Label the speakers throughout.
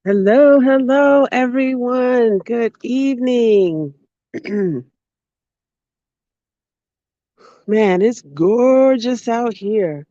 Speaker 1: Hello, hello, everyone. Good evening. Man, it's gorgeous out here.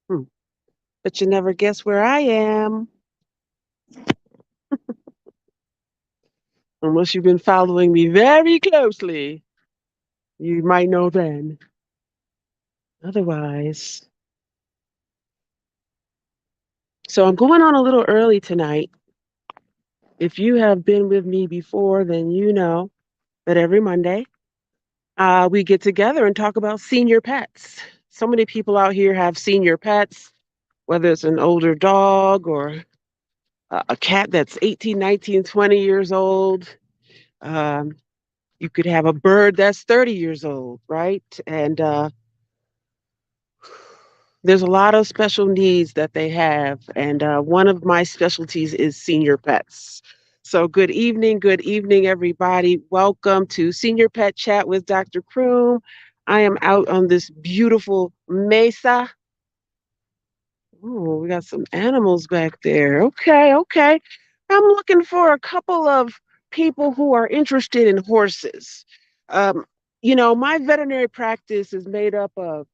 Speaker 1: Hmm. But you never guess where I am, unless you've been following me very closely. You might know then. Otherwise, so I'm going on a little early tonight. If you have been with me before, then you know that every Monday we get together and talk about senior pets. So many people out here have senior pets, whether it's an older dog or a cat that's 18, 19, 20 years old. Um, you could have a bird that's 30 years old, right? And there's a lot of special needs that they have. And one of my specialties is senior pets. So, good evening, everybody. Welcome to Senior Pet Chat with Dr. Croom. I am out on this beautiful mesa. Oh, we got some animals back there. Okay, okay. I'm looking for a couple of people who are interested in horses. Um, my veterinary practice is made up of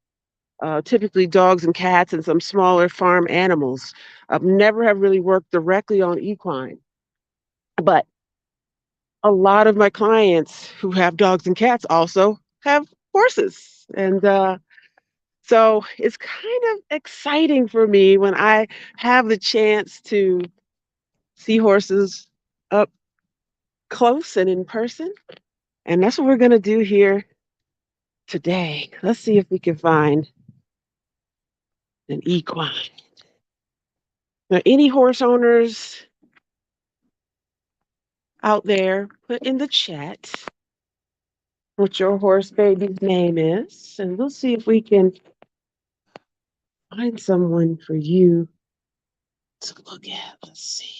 Speaker 1: typically dogs and cats and some smaller farm animals. I've never have really worked directly on equine, but a lot of my clients who have dogs and cats also have horses. And so it's kind of exciting for me when I have the chance to see horses up close and in person. And that's what we're going to do here today. Let's see if we can find an equine. Now, any horse owners out there, put in the chat what your horse baby's name is, and we'll see if we can find someone for you to look at. Let's see.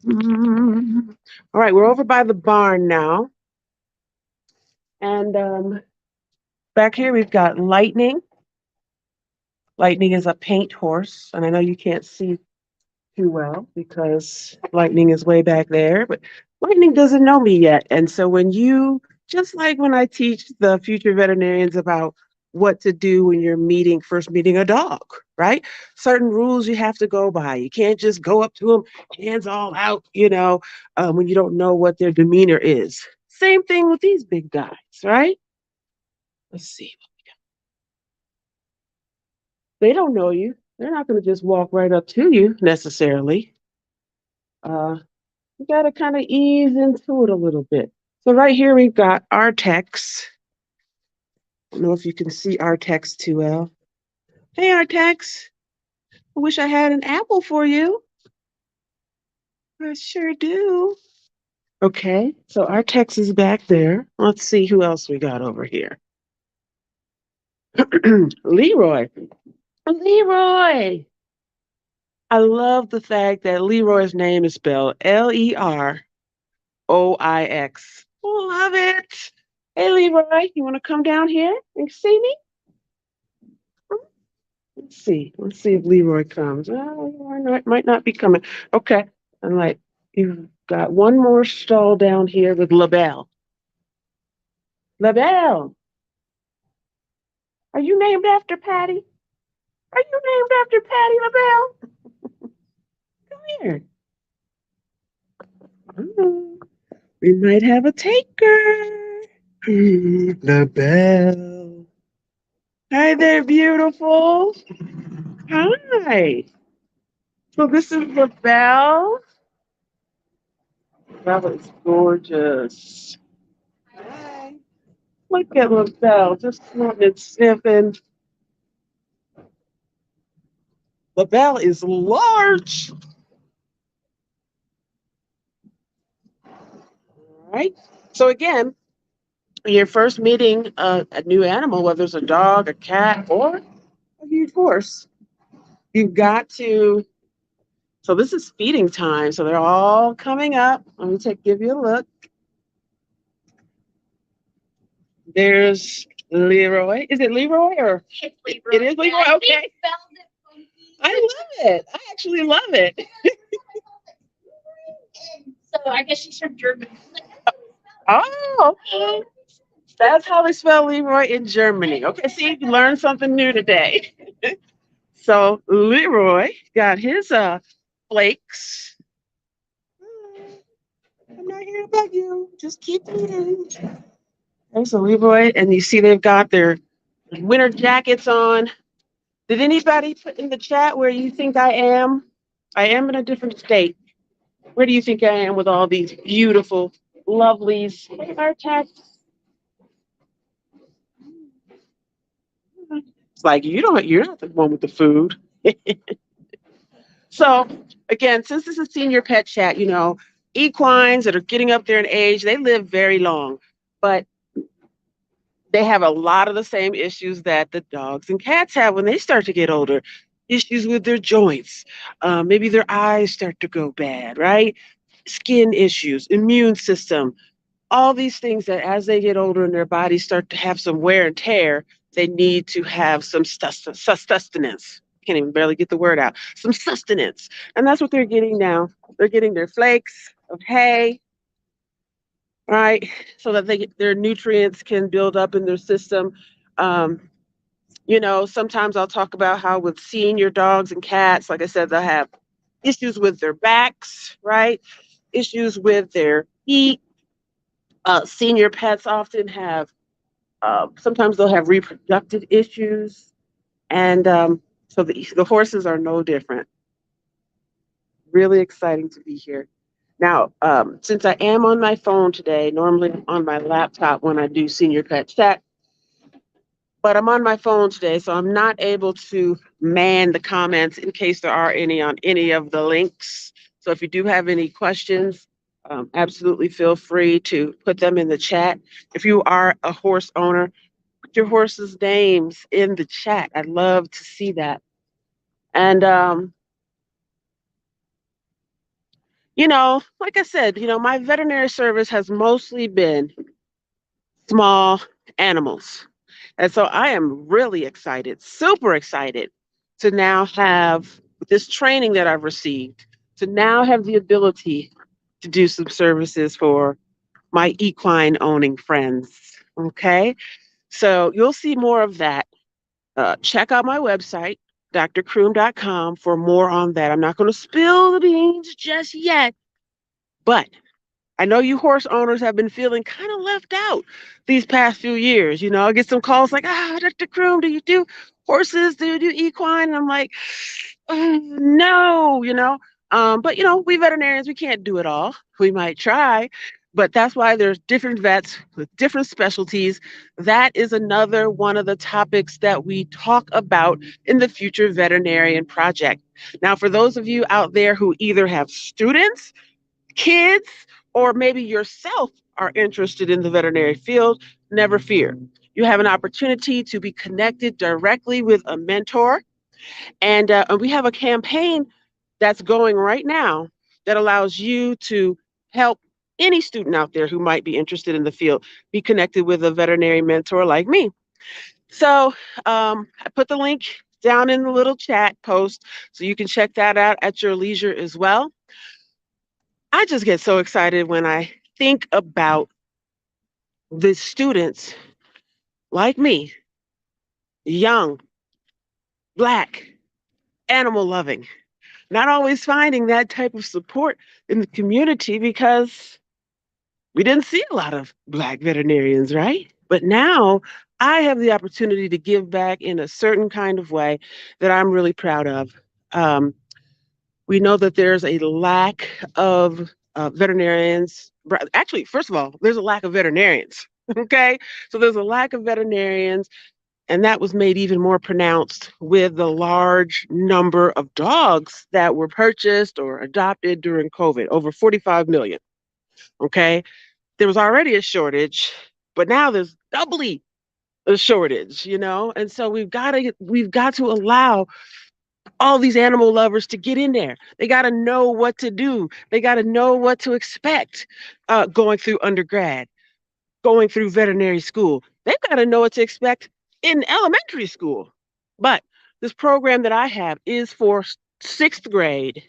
Speaker 1: All right, we're over by the barn now. And back here we've got Lightning. Lightning is a paint horse, and I know you can't see too well because Lightning is way back there, but Lightning doesn't know me yet. And so just like when I teach the future veterinarians about what to do when you're first meeting a dog, right? Certain rules you have to go by. You can't just go up to them, hands all out, when you don't know what their demeanor is. Same thing with these big guys, right? Let's see. They don't know you. They're not going to just walk right up to you necessarily. Uh, you got to kind of ease into it a little bit. So right here we've got our text. I don't know if you can see our text too well. Hey, our text. I wish I had an apple for you. I sure do. Okay, so our text is back there. Let's see who else we got over here. Leroy. Leroy. I love the fact that Leroy's name is spelled Leroix. Love it. Hey, Leroy, you want to come down here and see me? Let's see. Let's see if Leroy comes. Leroy might not be coming. Okay. I'm like, you've got one more stall down here with LaBelle. LaBelle, are you named after Patty? Are you named after Patty LaBelle? Come here. Oh, we might have a taker. LaBelle. Hi there, beautiful. Hi. So this is LaBelle. LaBelle is gorgeous. Hi. Look at LaBelle, just snorting and sniffing. LaBelle is large. All right. So again, you're first meeting a new animal, whether it's a dog, a cat, or a huge horse, you've got to. So this is feeding time. So they're all coming up. Let me give you a look. There's Leroy. Is it Leroy or? It's Leroy. It is Leroy. Okay. I love it. I actually love it. Oh, okay. That's how they spell Leroy in Germany. Okay, see, you learned something new today. So Leroy got his flakes. I'm not here to bug you. Just keep eating. There's a Leroy, and you see they've got their winter jackets on. Did anybody put in the chat where you think I am? I am in a different state. Where do you think I am with all these beautiful lovelies? Our text. It's like you're not the one with the food. So again, since this is senior pet chat, equines that are getting up there in age, they live very long, but they have a lot of the same issues that the dogs and cats have when they start to get older. Issues with their joints, maybe their eyes start to go bad, right? Skin issues, immune system, all these things that as they get older and their bodies start to have some wear and tear, they need to have some sustenance. Can't even barely get the word out. Some sustenance. And that's what they're getting now. They're getting their flakes of hay, right? So that their nutrients can build up in their system. Um, sometimes I'll talk about how with senior dogs and cats, like I said, they'll have issues with their backs, right? Issues with their feet. Senior pets often have sometimes they'll have reproductive issues, and so the horses are no different. Really exciting to be here. Now, since I am on my phone today, normally on my laptop when I do senior pet chat, but I'm on my phone today, so I'm not able to man the comments in case there are any on any of the links. So if you do have any questions, absolutely feel free to put them in the chat. If you are a horse owner, put your horses' names in the chat. I'd love to see that. And like I said, my veterinary service has mostly been small animals. And so I am really excited, super excited to now have this training that I've received, to now have the ability to do some services for my equine owning friends. Okay. So you'll see more of that. Check out my website, drcroom.com, for more on that. I'm not going to spill the beans just yet, but I know you horse owners have been feeling kind of left out these past few years. I get some calls like, Dr. Croom, do you do horses? Do you do equine? And I'm like, no, but we veterinarians, we can't do it all. We might try, but that's why there's different vets with different specialties. That is another one of the topics that we talk about in the Future Veterinarian Project. Now, for those of you out there who either have students, kids, or maybe yourself are interested in the veterinary field, never fear. You have an opportunity to be connected directly with a mentor. And we have a campaign that's going right now that allows you to help any student out there who might be interested in the field be connected with a veterinary mentor like me. So I put the link down in the little chat post so you can check that out at your leisure as well. I just get so excited when I think about the students like me, young, Black, animal loving, not always finding that type of support in the community because we didn't see a lot of Black veterinarians, right? But now I have the opportunity to give back in a certain kind of way that I'm really proud of. Um, we know that there's a lack of veterinarians. Actually, first of all, there's a lack of veterinarians. Okay. So there's a lack of veterinarians. And that was made even more pronounced with the large number of dogs that were purchased or adopted during COVID, over 45 million. Okay. There was already a shortage, but now there's doubly a shortage, And so we've got to allow all these animal lovers to get in there. They got to know what to do. They got to know what to expect going through undergrad, going through veterinary school. They've got to know what to expect in elementary school. But this program that I have is for sixth grade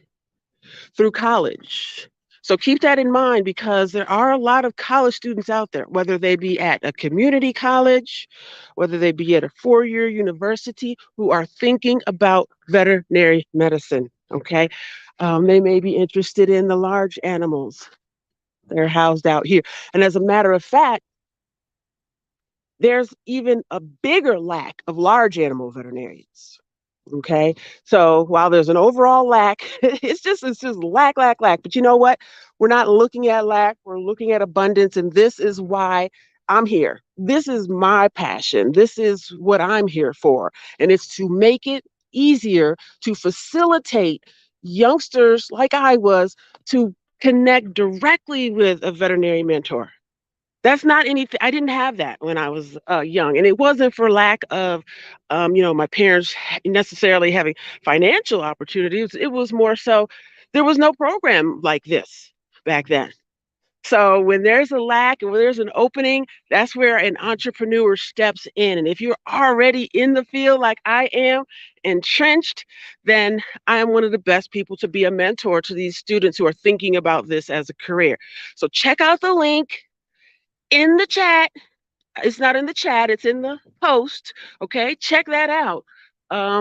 Speaker 1: through college. So keep that in mind because there are a lot of college students out there, whether they be at a community college, whether they be at a 4 year university, who are thinking about veterinary medicine. Okay. They may be interested in the large animals that are housed out here. And as a matter of fact, there's even a bigger lack of large animal veterinarians. Okay. So while there's an overall lack, it's just lack. But you know what? We're not looking at lack, we're looking at abundance. And this is why I'm here. This is my passion. This is what I'm here for. And it's to make it easier to facilitate youngsters like I was to connect directly with a veterinary mentor. That's not anything. I didn't have that when I was young, and it wasn't for lack of, my parents necessarily having financial opportunities. It was more so there was no program like this back then. So when there's a lack and when there's an opening, that's where an entrepreneur steps in. And if you're already in the field like I am, entrenched, then I am one of the best people to be a mentor to these students who are thinking about this as a career. So check out the link in the chat. It's not in the chat, it's in the post. Okay, check that out.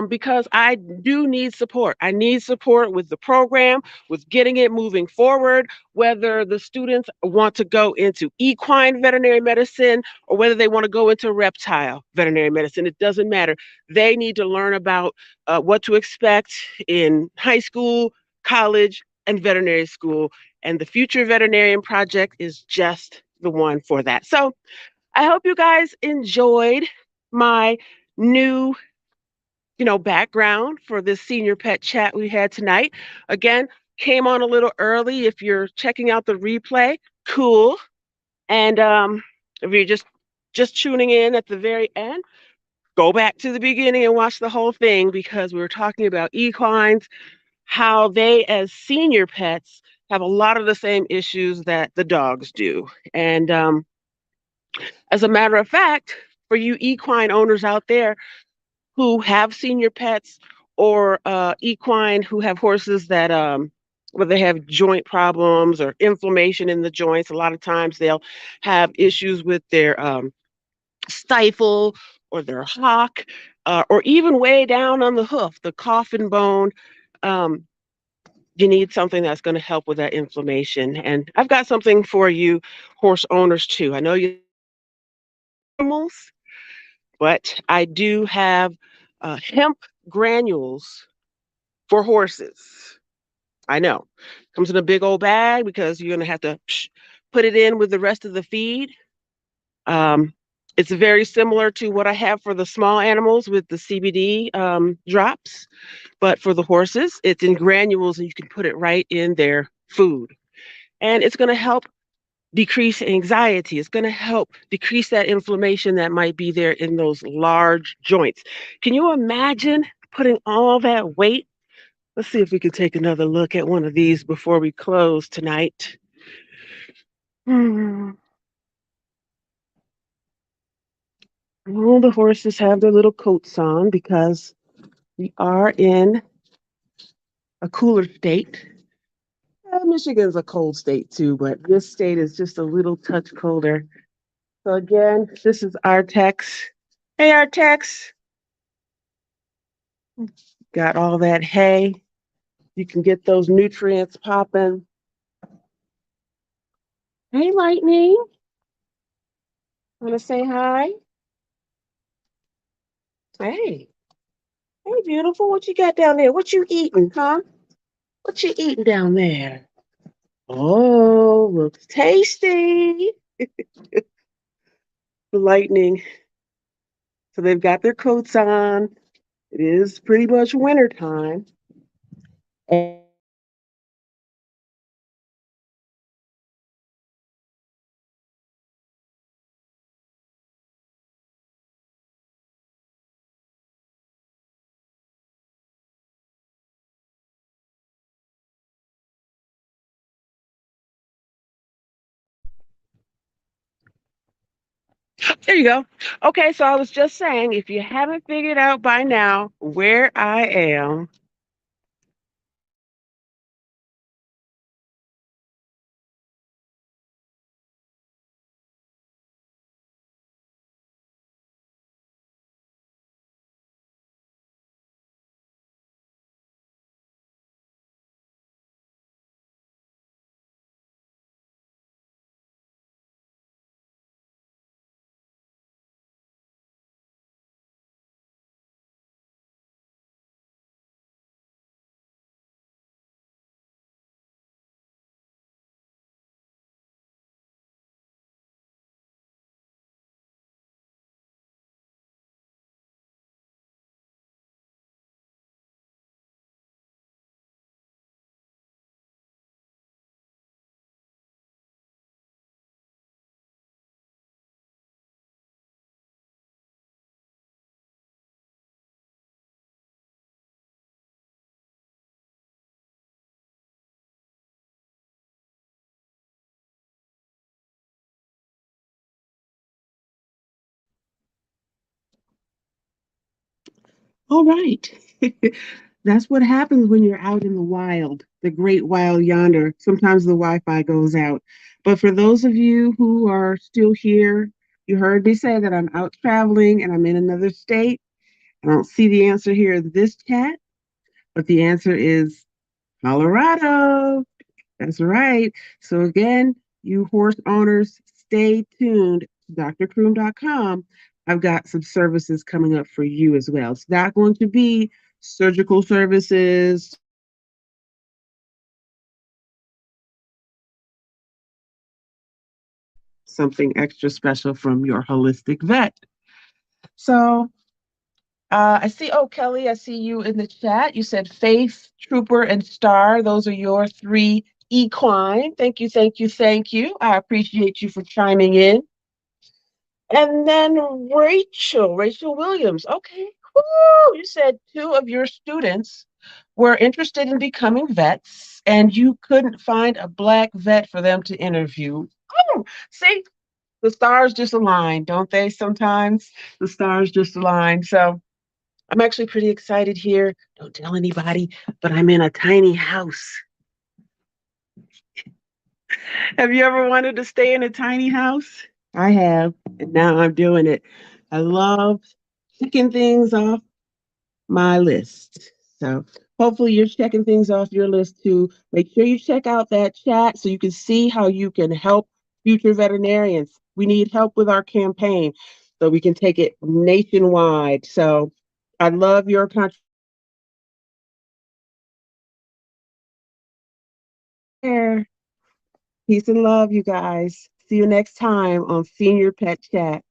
Speaker 1: Because I do need support. I need support with the program, with getting it moving forward, whether the students want to go into equine veterinary medicine or whether they want to go into reptile veterinary medicine. It doesn't matter. They need to learn about what to expect in high school, college, and veterinary school. And the Future Veterinarian Project is just the one for that. So, I hope you guys enjoyed my new, background for this senior pet chat we had tonight. Again, came on a little early. If you're checking out the replay, cool. And if you're just tuning in at the very end, go back to the beginning and watch the whole thing because we were talking about equines, how they, as senior pets, have a lot of the same issues that the dogs do. And as a matter of fact, for you equine owners out there who have senior pets or equine who have horses that where they have joint problems or inflammation in the joints, a lot of times they'll have issues with their stifle or their hock, or even way down on the hoof, the coffin bone. Um, you need something that's going to help with that inflammation. And I've got something for you, horse owners, too. I know you animals, but I do have hemp granules for horses. I know. Comes in a big old bag because you're going to have to put it in with the rest of the feed. Um, it's very similar to what I have for the small animals with the CBD drops, but for the horses, it's in granules and you can put it right in their food. And it's going to help decrease anxiety. It's going to help decrease that inflammation that might be there in those large joints. Can you imagine putting all that weight? Let's see if we can take another look at one of these before we close tonight. Hmm. All the horses have their little coats on because we are in a cooler state. Michigan's a cold state too, but this state is just a little touch colder. So again, this is Artex. Hey, Artex. Got all that hay. You can get those nutrients popping. Hey, Lightning. Want to say hi? Hey. Hey, beautiful. What you got down there? What you eating, huh? What you eating down there? Oh, looks tasty. The Lightning. So they've got their coats on. It is pretty much winter time. And There you go. Okay, so I was just saying, if you haven't figured out by now where I am, all right. That's what happens when you're out in the wild, the great wild yonder. Sometimes the Wi Fi goes out. But for those of you who are still here, you heard me say that I'm out traveling and I'm in another state. I don't see the answer here in this chat, but the answer is Colorado. That's right. So again, you horse owners, stay tuned to drcroom.com. I've got some services coming up for you as well. It's not going to be surgical services, something extra special from your holistic vet. So I see, oh, Kelly, I see you in the chat. You said Faith, Trooper, and Star. Those are your three equine. Thank you, thank you, thank you. I appreciate you for chiming in. And then Rachel Williams. Okay, cool. You said two of your students were interested in becoming vets, and you couldn't find a black vet for them to interview. Oh, see, the stars just align, don't they? Sometimes the stars just align. So I'm actually pretty excited here. Don't tell anybody, but I'm in a tiny house. Have you ever wanted to stay in a tiny house? I have, and now I'm doing it. I love checking things off my list. So hopefully you're checking things off your list too. Make sure you check out that chat so you can see how you can help future veterinarians. We need help with our campaign so we can take it nationwide. So I love your contribution. Peace and love, you guys. See you next time on Senior Pet Chat.